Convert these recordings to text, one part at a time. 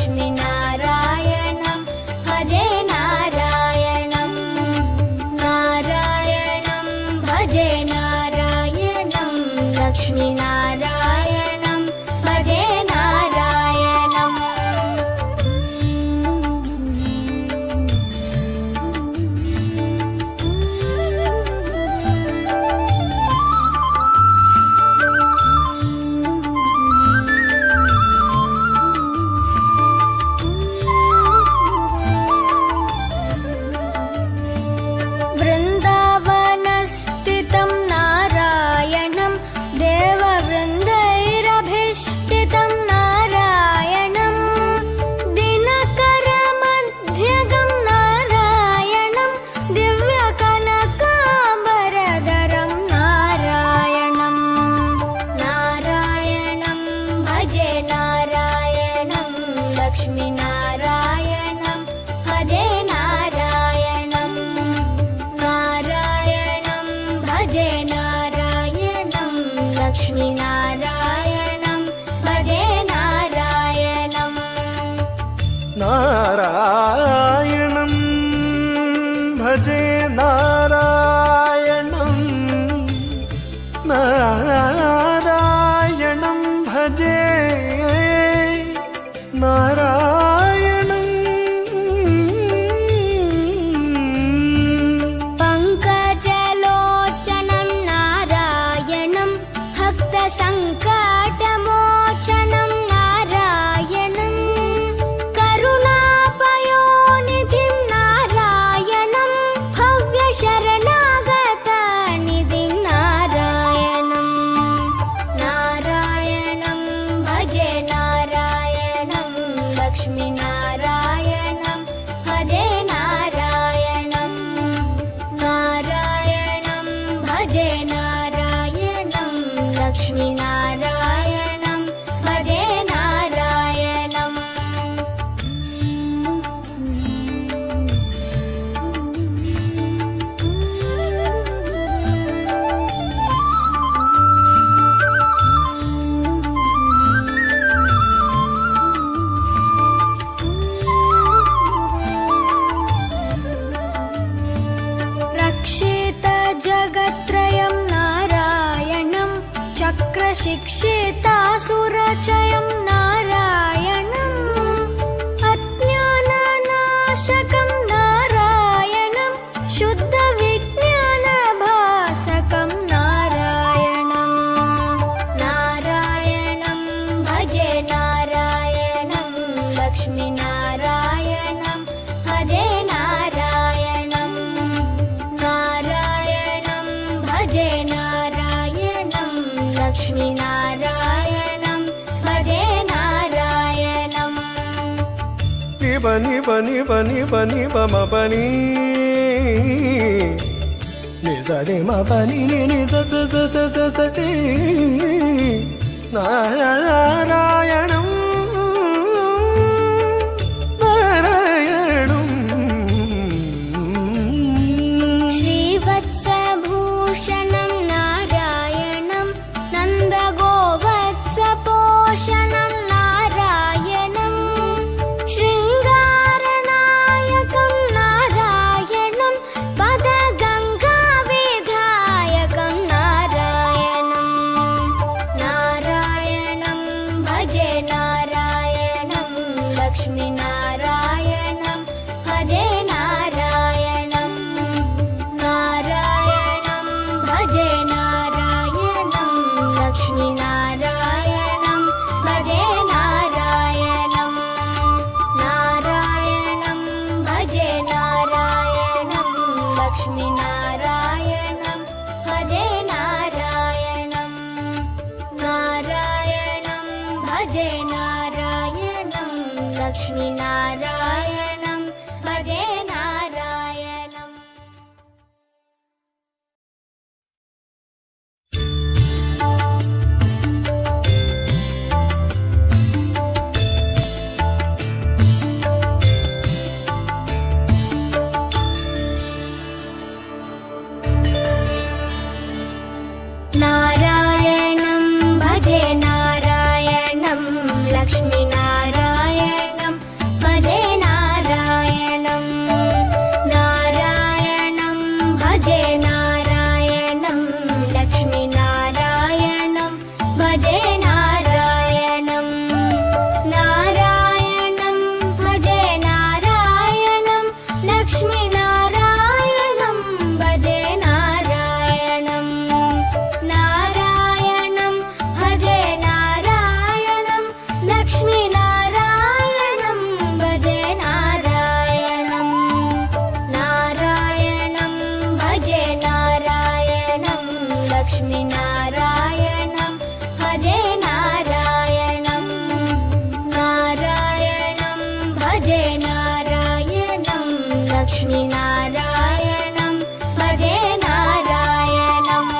लक्ष्मीनारायणं भजे नारायणं नारायणं भजे नारायणं लक्ष्मीनारायणं भजे नारायणम् वृन्दावनस्थितं नारायणं देववृन्दैरभिष्टितं नारायणं दिनकरमध्यगं नारायणं दिव्यकनकाम्बरधरं नारायणं नारायणं भजे नारायणं लक्ष्मीनारायणं भजे नारायणं नारायणं भजे नारायणं लक्ष्मीनारायणं भजे नारायणम् नारायणं भजे नारायणं नारायणं भजे नारायणं पङ्कजलोचनं नारायणं भक्तसङ्कटमोचनं नारायणं करुणापयोनिधिं नारायणं भव्यशरणागतनिधिं नारायणं नारायणं भजे नारायणं लक्ष्मीनारायणं भजे नारायणं नारायणं भजे नारायणं लक्ष्मीनारायणं भजे नारायणम् रक्षितजगत्त्रयं नारायणं चक्रशिक्षितासुरचयं नारायणम् अज्ञाननाशकं नारायणं शुद्धविज्ञानभासकं नारायणं नारायणं भजे नारायणं लक्ष्मीनारायणं भजे नारायणं नारायणं भजे नारायणं लक्ष्मीनारायणं भजे नारायणम् निबनि बनि बनि बनि बम बनि निजनि म बनि नि the the the the the the ति नारायणं नारायणं श्रीवत्सभूषणं नारायणं नन्दगोवत्सपोषणं नारायणं शृङ्गारनायकं नारायणं पदगङ्गाविधायकं नारायणं नारायणं भजे नारायणं लक्ष्मीनारायणं भजे नारायणं नारायणं भजे नारायणं लक्ष्मीनारायणं भजे नारायणं नारायणं भजे नारायणं लक्ष्मीनारायणं भजे नारायणं नारायणं भजे नारायणं लक्ष्मीनारायणं भजे नारायणम् नारायणं भजे नारायणं लक्ष्मीनारायणं लक्ष्मीनारायणं भजे नारायणम्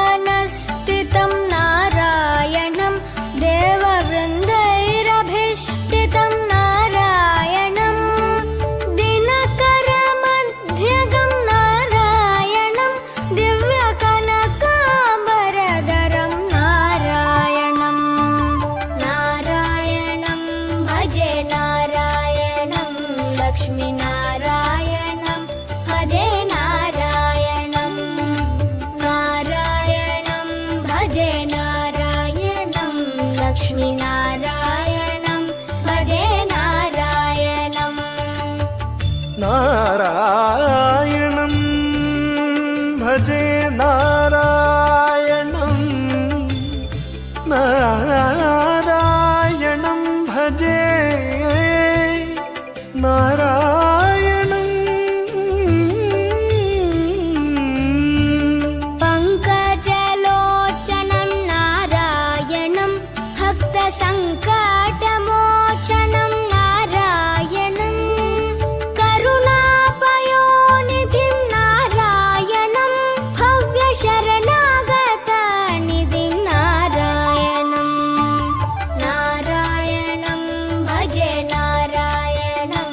वृन्दावनस्थितं नारायणं देववृन्दैरभीष्टितं नारायणं दिनकरमध्यगं नारायणं दिव्यकनकाम्बरधरं नारायणं नारायणं भजे नारायणं लक्ष्मीनारायणं भजे नारायणं नारायणं भजे नारायणं लक्ष्मीनारायणं भजे नारायणम् नारायणं भजे नारायणं नारायणं भजे नारायणम् पङ्कजलोचनं नारायणं भक्तसङ्कटमोचनं नारायणं करुणापयोनिधिं नारायणं भव्यशरणागतनिधिं नारायणं नारायणं भजे नारायणं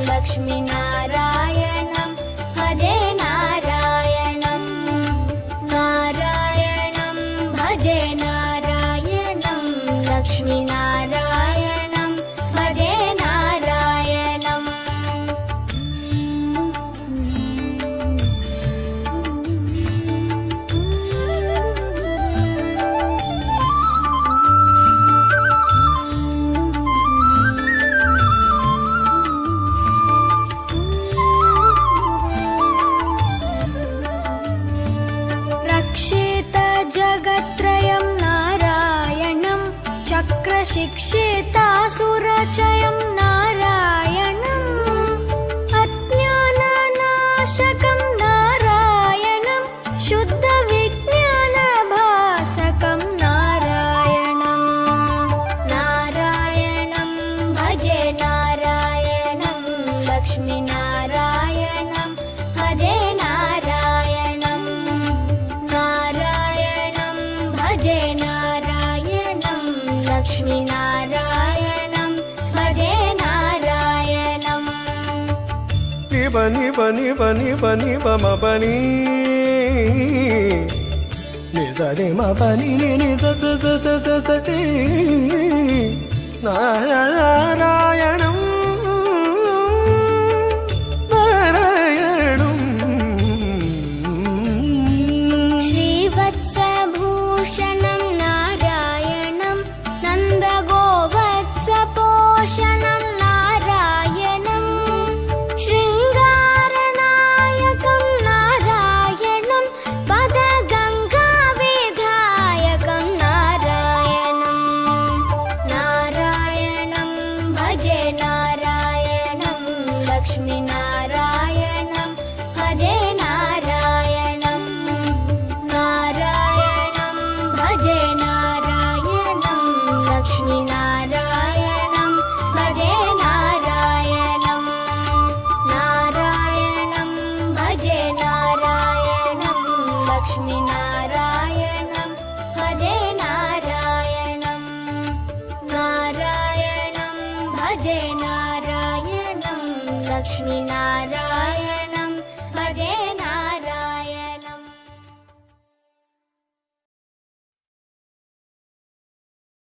लक्ष्मीनारायणं भजे नारायणं नारायणं भजे नारायणं लक्ष्मीनारायणं भजे नारायणम् रक्षितजगत्त्रयं नारायणं चक्रशिक्षितासुरचयं नारायणम् अज्ञाननाशकं नारायणं शुद्धविज्ञानभासकं नारायणं नारायणं भजे नारायणं लक्ष्मीनारायणं भजे नारायणं नारायणं भजे नारायणं लक्ष्मीनारायणं भजे नारायणम् निबनि बनि बनि बनि बम बनि निजनि म बनि नि the the the the the the ति नारायणं नारायणं श्रीवत्सभूषणं नारायणं नन्दगोवत्सपोषणं नारायणं शृङ्गारनायकं नारायणं पदगङ्गाविधायकं नारायणं नारायणं भजे नारायणं लक्ष्मीनारायणं भजे नारायणं नारायणं भजे नारायणं लक्ष्मीनारायणं भजे नारायणं नारायणं भजे नारायणं लक्ष्मीनारायणं भजे नारायणं नारायणं भजे नारायणं लक्ष्मीनारायणं